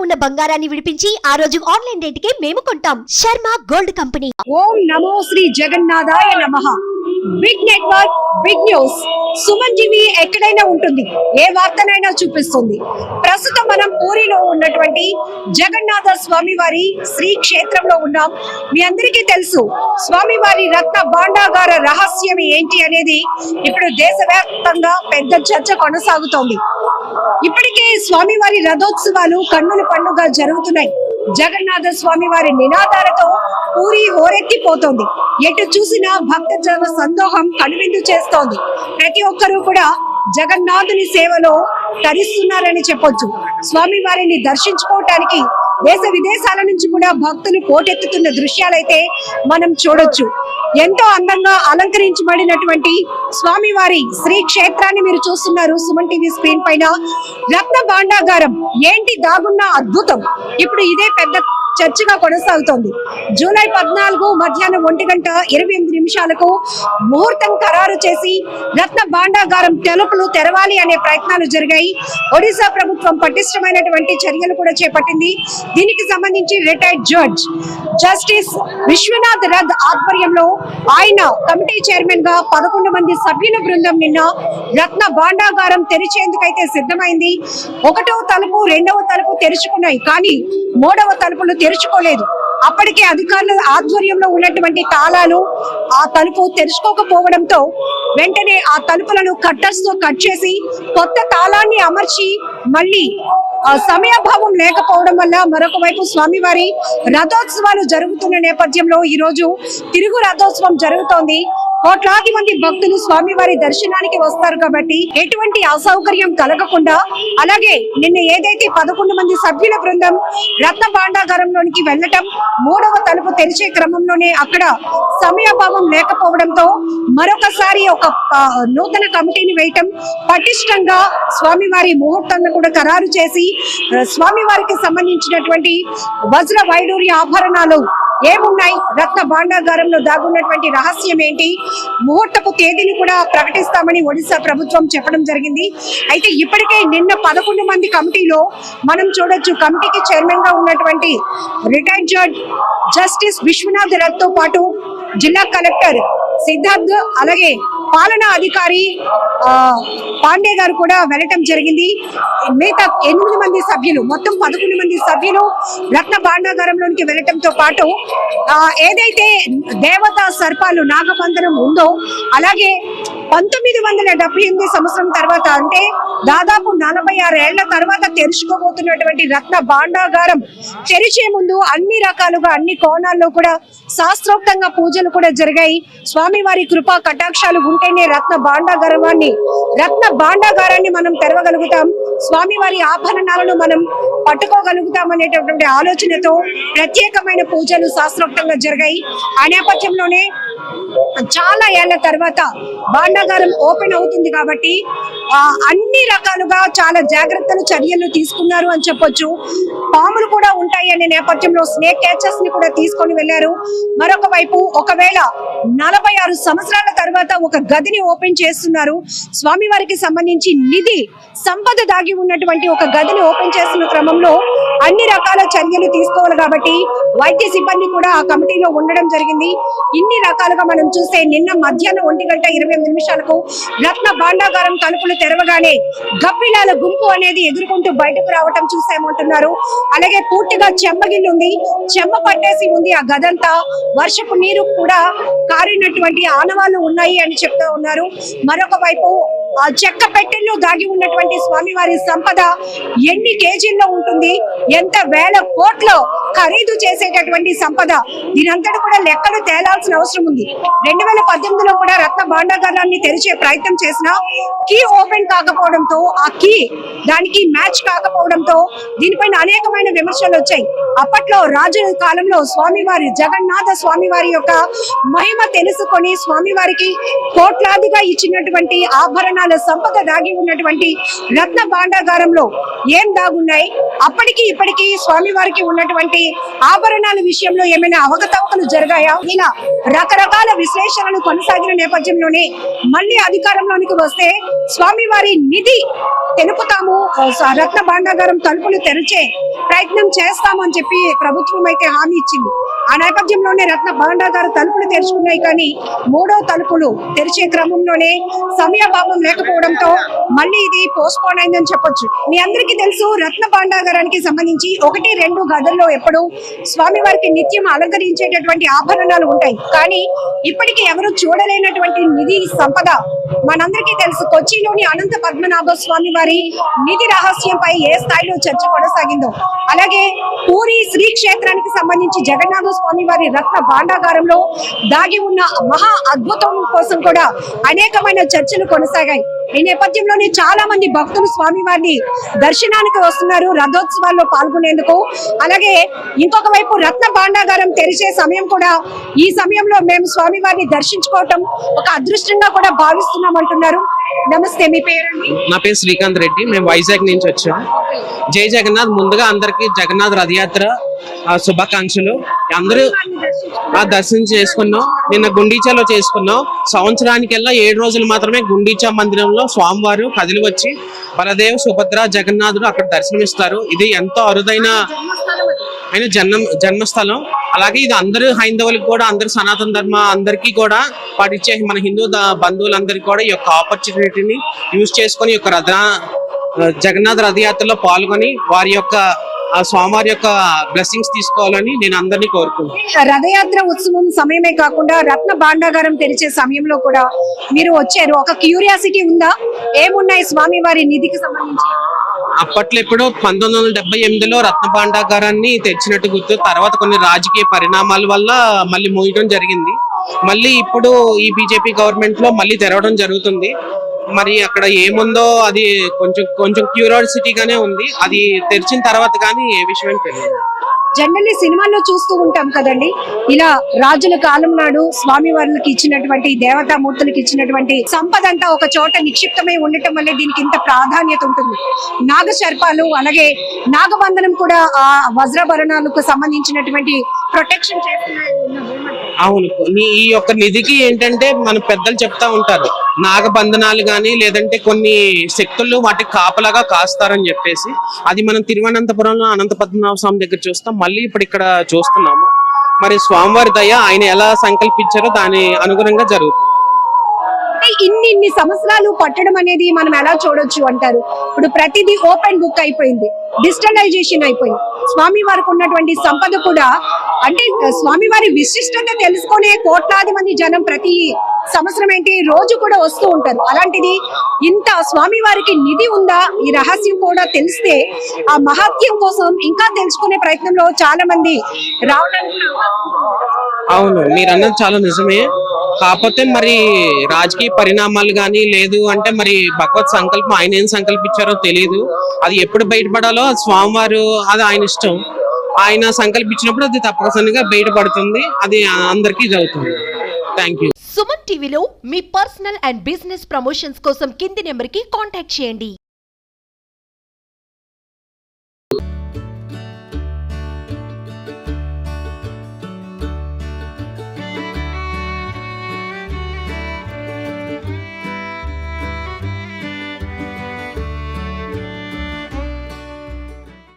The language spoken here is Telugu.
ఉన్న బంగారాన్ని విడిపించి ఆ రోజు ఆన్లైన్ రేటుకే మేము కొంటాం. Sharma gold company. ఓం నమో శ్రీ జగన్నాథాయ నమః. Big network, big news. Suman TV ఎక్కడైనా ఉంటుంది, ఏ వార్తనైనా చూపిస్తుంది. ప్రస్తుతం మనం పూరిలో ఉన్నటువంటి జగన్నాథ స్వామివారి శ్రీ క్షేత్రంలో ఉన్నాం. మీ అందరికీ తెలుసు స్వామివారి రత్న భాండాగార రహస్యం ఏంటి అనేది ఇప్పుడు దేశవ్యాప్తంగా పెద్ద చర్చ కొనసాగుతోంది. ఇప్పటికే స్వామివారి రథోత్సవాలు కన్నుల పండుగ జరుగుతున్నాయి. జగన్నాథ స్వామివారి నినాదాలతో పూరి హోరెత్తిపోతోంది. ఎటు చూసినా భక్త జన సందోహం కనువిందు చేస్తోంది. ప్రతి ఒక్కరూ కూడా జగన్నాథుని సేవలో తరిస్తున్నారని చెప్పొచ్చు. స్వామివారిని దర్శించుకోవటానికి దేశ విదేశాల నుంచి కూడా భక్తులు పోటెత్తుతున్న దృశ్యాలైతే మనం చూడొచ్చు. ఎంతో అందంగా అలంకరించబడినటువంటి స్వామివారి శ్రీ క్షేత్రాన్ని మీరు చూస్తున్నారు సుమన్ టీవీ స్క్రీన్ పైన. రత్న భాండాగారం ఏంటి దాగున్న అద్భుతం ఇప్పుడు ఇదే పెద్ద చర్చగా కొనసాగుతోంది. జూలై 14 మధ్యాహ్నం 1:28 ముహూర్తం ఖరారు చేసి రత్న భాండాగారం తలుపులు తెరవాలి అనే ప్రయత్నాలు జరిగాయి. ఒడిశా ప్రభుత్వం పటిష్టమైనటువంటి చర్యలు కూడా చేపట్టింది. దీనికి సంబంధించి retired judge justice Vishwanath Rath ఆధ్వర్యంలో ఆయన కమిటీ చైర్మన్ గా 11 మంది సభ్యుల బృందం నిన్న రత్న భాండాగారం తెరిచేందుకైతే సిద్ధమైంది. 1వ తలుపు 2వ తలుపు తెరుచుకున్నాయి, కానీ 3వ తలుపులు తెరుచుకోలేదు. అప్పటికే అధికారుల ఆధ్వర్యంలో ఉన్నటువంటి తాళాలు ఆ తలుపు తెరుచుకోకపోవడంతో వెంటనే ఆ తలుపులను కట్టర్స్ తో కట్ చేసి కొత్త తాళాన్ని అమర్చి మళ్ళీ సమయాభావం లేకపోవడం వల్ల మరొక వైపు స్వామివారి రథోత్సవాలు జరుగుతున్న నేపథ్యంలో ఈ రోజు తిరుగు రథోత్సవం జరుగుతోంది. కోట్లాది మంది భక్తులు స్వామివారి దర్శనానికి వస్తారు కాబట్టి ఎటువంటి అసౌకర్యం కలగకుండా, అలాగే నిన్న ఏదైతే 11 మంది సభ్యుల బృందం రత్న భాండాగారంలోనికి వెళ్ళటం 3వ తలుపు తెరిచే క్రమంలోనే అక్కడ సమయాభావం లేకపోవడంతో మరొకసారి ఒక నూతన కమిటీని వేయటం, పటిష్టంగా స్వామివారి ముహూర్తాన్ని కూడా ఖరారు చేసి స్వామివారికి సంబంధించినటువంటి వజ్ర వైడూర్య ఆభరణాలు ఏమున్నాయి, రత్న భాండాగారంలో దాగున్నటువంటి రహస్యం ఏంటి, ముహూర్తపు తేదీని కూడా ప్రకటిస్తామని ఒడిశా ప్రభుత్వం చెప్పడం జరిగింది. అయితే ఇప్పటికే నిన్న 11 మంది కమిటీలో మనం చూడొచ్చు, కమిటీకి చైర్మన్ గా ఉన్నటువంటి retired judge justice Vishwanath Rath తో పాటు జిల్లా కలెక్టర్ సిద్ధార్థ్, అలాగే పాలనా అధికారి పాండే గారు కూడా వెళ్ళటం జరిగింది. మిగతా 8 మంది సభ్యులు, మొత్తం 11 మంది సభ్యులు రత్న భాండాగారంలోనికి వెళ్ళటంతో పాటు ఏదైతే దేవతా సర్పాలు నాగబంధనం ఉందో, అలాగే 1978 సంవత్సరం తర్వాత, అంటే దాదాపు 46 ఏళ్ల తర్వాత తెరుచుకోబోతున్నటువంటి రత్న భాండాగారం తెరిచే ముందు అన్ని రకాలుగా అన్ని కోణాల్లో కూడా శాస్త్రోక్తంగా పూజలు కూడా జరిగాయి. స్వామివారి కృపా కటాక్షాలు ఉంటేనే రత్న భాండాగారాన్ని మనం తెరవగలుగుతాం, స్వామివారి ఆభరణాలను మనం పట్టుకోగలుగుతాం అనేటటువంటి ఆలోచనతో ప్రత్యేకమైన పూజలు శాస్త్రోక్తంగా జరిగాయి. ఆ నేపథ్యంలోనే చాలా ఏళ్ల తర్వాత భాండాగారం ఓపెన్ అవుతుంది కాబట్టి అన్ని రకాలుగా చాలా జాగ్రత్తలు చర్యలు తీసుకున్నారు అని చెప్పొచ్చు. పాములు కూడా ఉంటాయి అనే నేపథ్యంలో స్నేక్ క్యాచర్స్ ని కూడా తీసుకొని వెళ్లారు. మరొక వైపు ఒకవేళ 46 సంవత్సరాల తర్వాత ఒక గదిని ఓపెన్ చేస్తున్నారు. స్వామివారికి సంబంధించి నిధి సంపద దాగి ఉన్నటువంటి ఒక గదిని ఓపెన్ చేస్తున్న క్రమంలో అన్ని రకాల చర్యలు తీసుకోవాలి కాబట్టి వైద్య సిబ్బంది కూడా ఆ కమిటీలో ఉండడం జరిగింది. ఇన్ని రకాలుగా మనం చూస్తే నిన్న మధ్యాహ్నం 1:28 రత్న భాండాగారం తలుపులు తెరవగానే గబ్బిలాల గుంపు అనేది ఎదుర్కొంటూ బయటకు రావటం చూసామంటున్నారు. అలాగే పూర్తిగా చెమ్మగిల్లు ఉంది, చెమ్మ పట్టేసి ఉంది ఆ గదంతా. వర్షపు నీరు కూడా కారినటువంటి ఆనవాళ్లు ఉన్నాయి అని చెప్తూ ఉన్నారు. మరొక వైపు ఆ చెక్క పెట్టెల్లో దాగి ఉన్నటువంటి స్వామివారి సంపద ఎన్ని కేజీల్లో ఉంటుంది, ఎంత వేల కోట్ల ఖరీదు చేసేటటువంటి సంపద, దీనంతటి కూడా లెక్కలు తేలాల్సిన అవసరం ఉంది. 2018లో కూడా రత్న భాండాగారాన్ని తెరిచే ప్రయత్నం చేసినా కీ ఓపెన్ కాకపోవడంతో, ఆ కీ దానికి మ్యాచ్ కాకపోవడంతో దీనిపైన అనేకమైన విమర్శలు వచ్చాయి. అప్పట్లో రాజుల కాలంలో స్వామివారి జగన్నాథ స్వామివారి యొక్క మహిమ తెలుసుకొని స్వామివారికి కోట్లాదిగా ఇచ్చినటువంటి ఆభరణాల సంపద దాగి ఉన్నటువంటి రత్న భాండాగారంలో ఏం దాగున్నాయి, అప్పటికి ఇప్పటికీ స్వామివారికి ఉన్నటువంటి ఆభరణాల విషయంలో ఏమైనా అవకతవకలు జరిగాయా? ఇలా రకరకాల విశ్లేషణలు కొనసాగిన నేపథ్యంలోనే మళ్ళీ అధికారంలోనికి వస్తే స్వామివారి నిధి తెలుపుతాము, రత్న భాండాగారం తలుపులు తెరిచే ప్రయత్నం చేస్తామని చెప్పి ప్రభుత్వం అయితే హామీ ఇచ్చింది. ఆ నేపథ్యంలోనే రత్న భాండాగారం తలుపులు తెరుచుకున్నాయి, కానీ మూడో తలుపులు తెరిచే క్రమంలోనే సమయభావం లేకపోవడంతో మళ్ళీ ఇది పోస్ట్ పోన్ అయిందని చెప్పొచ్చు. మీ అందరికీ తెలుసు, రత్న భాండాగారానికి సంబంధించి 1-2 గదుల్లో ఎప్పుడు స్వామివారికి నిత్యం అలంకరించేటటువంటి ఆభరణాలు ఉంటాయి. కానీ ఇప్పటికీ ఎవరు చూడలేనటువంటి నిధి సంపద మనందరికీ తెలుసు. కొచ్చిలోని అనంత పద్మనాభ స్వామి వారి నిధి రహస్యంపై ఏ స్థాయిలో చర్చ కొనసాగిందో, అలాగే పూరి శ్రీ క్షేత్రానికి సంబంధించి జగన్నాథ స్వామి వారి రత్న భాండాగారంలో దాగి ఉన్న మహా అద్భుతం కోసం కూడా అనేకమైన చర్చలు కొనసాగాయి. ఈ నేపథ్యంలోనే చాలా మంది భక్తులు స్వామి వారిని దర్శనానికి వస్తున్నారు రథోత్సవాల్లో పాల్గొనేందుకు. అలాగే ఇంకొక వైపు రత్న భాండాగారం తెరిచే సమయం కూడా, ఈ సమయంలో మేము స్వామి వారిని దర్శించుకోవటం ఒక అదృష్టంగా కూడా భావిస్తున్నాం అంటున్నారు. నమస్తే, మీ పేరండి? నా పేరు శ్రీకాంత్ రెడ్డి. మేము వైజాగ్ నుంచి వచ్చాం. జై జగన్నాథ్. ముందుగా అందరికి జగన్నాథ్ రథయాత్ర శుభాకాంక్షలు. అందరూ దర్శనం చేసుకున్నాం. నిన్న గుండీచాలో చేసుకున్నాం. సంవత్సరానికెల్లా 7 రోజులు మాత్రమే గుండీచా మందిరంలో స్వామివారు కదిలి వచ్చి బలదేవ్, సుభద్ర, జగన్నాథుడు అక్కడ దర్శనమిస్తారు. ఇది ఎంతో అరుదైన జన్మస్థలం. అలాగే ఇది అందరూ హైందవులకు కూడా, అందరు సనాతన ధర్మ అందరికీ కూడా పాటించే మన హిందూ బంధువులందరికీ కూడా ఈ యొక్క ఆపర్చునిటీని యూజ్ చేసుకొని ఈ యొక్క జగన్నాథ్ రథయాత్రలో పాల్గొని వారి యొక్క స్వామివారి యొక్క బ్లెస్సింగ్స్ తీసుకోవాలని నేను అందరినీ కోరుకుంటున్నాను. రథయాత్ర ఉత్సవం సమయమే కాకుండా రత్న భాండాగారం తెరిచే సమయంలో కూడా మీరు వచ్చారు. ఒక క్యూరియాసిటీ ఉందా? ఏమున్నాయి స్వామి వారి నిధికి సంబంధించి? అప్పట్లో ఎప్పుడో 1978లో రత్న భాండాగారాన్ని తెచ్చినట్టు గుర్తు. తర్వాత కొన్ని రాజకీయ పరిణామాల వల్ల మళ్ళీ మూయడం జరిగింది. మళ్ళీ ఇప్పుడు ఈ బీజేపీ గవర్నమెంట్ లో మళ్ళీ తెరవడం జరుగుతుంది. మరి అక్కడ ఏముందో అది కొంచెం క్యూరియాసిటీగానే ఉంది. అది తెరిచిన తర్వాత కానీ ఏ విషయం తెలియదు. జనరల్లీ సినిమాల్లో చూస్తూ ఉంటాం కదండి, ఇలా రాజుల కాలం నాడు స్వామి వారికి ఇచ్చినటువంటి దేవతామూర్తులకు ఇచ్చినటువంటి సంపద అంతా ఒక చోట నిక్షిప్తమై ఉండటం వల్లే దీనికి ఇంత ప్రాధాన్యత ఉంటుంది. నాగ సర్పాలు, అలాగే నాగబంధనం కూడా ఆ వజ్రాభరణాలకు సంబంధించినటువంటి ప్రొటెక్షన్ చేస్తున్నాయి. అవును, ఈ యొక్క నిధికి ఏంటంటే మన పెద్దలు చెప్తా ఉంటారు, నాగబంధనాలు గాని లేదంటే కొన్ని శక్తులు వాటికి కాపలాగా కాస్తారని చెప్పేసి. అది మనం తిరువనంతపురంలో అనంత పద్మనాభ స్వామి దగ్గర చూస్తాం, మళ్ళీ ఇప్పుడు ఇక్కడ చూస్తున్నాము. మరి స్వామివారి దయ ఆయన ఎలా సంకల్పించారో దాని అనుగుణంగా జరుగుతుంది. ఇన్ని సంవత్సరాలు పట్టడం అనేది మనం ఎలా చూడొచ్చు అంటారు? ఇప్పుడు ప్రతిదీ ఓపెన్ బుక్ అయిపోయింది, డిజిటలైజేషన్ అయిపోయింది. స్వామి వారికి ఉన్నటువంటి సంపద కూడా, అంటే స్వామి వారి విశిష్టత తెలుసుకునే కోట్లాది మంది జనం ప్రతి సంవత్సరం ఏంటి రోజు కూడా వస్తూ ఉంటారు. అలాంటిది ఇంత స్వామి వారికి నిధి ఉందా, ఈ రహస్యం కూడా తెలిస్తే ఆ మహత్యం కోసం ఇంకా తెలుసుకునే ప్రయత్నంలో చాలా మంది రావడానికి. అవును, మీరు అన్నది చాలా నిజమే. కాకపోతే మరి రాజకీయ పరిణామాలు గానీ లేదు అంటే మరి భగవత్ సంకల్పం ఆయన ఏం సంకల్పించారో తెలియదు. అది ఎప్పుడు బయటపడాలో అది స్వామివారు, అది ఆయన ఇష్టం. ఆయన సంకల్పించినప్పుడు అది తప్పనిసరిగా బయటపడుతుంది. అది అందరికీ జరుగుతుంది. Thank you. సుమన్ టీవీలో మీ పర్సనల్ అండ్ బిజినెస్ ప్రమోషన్స్ కోసం కింది నెంబర్కి కాంటాక్ట్ చేయండి.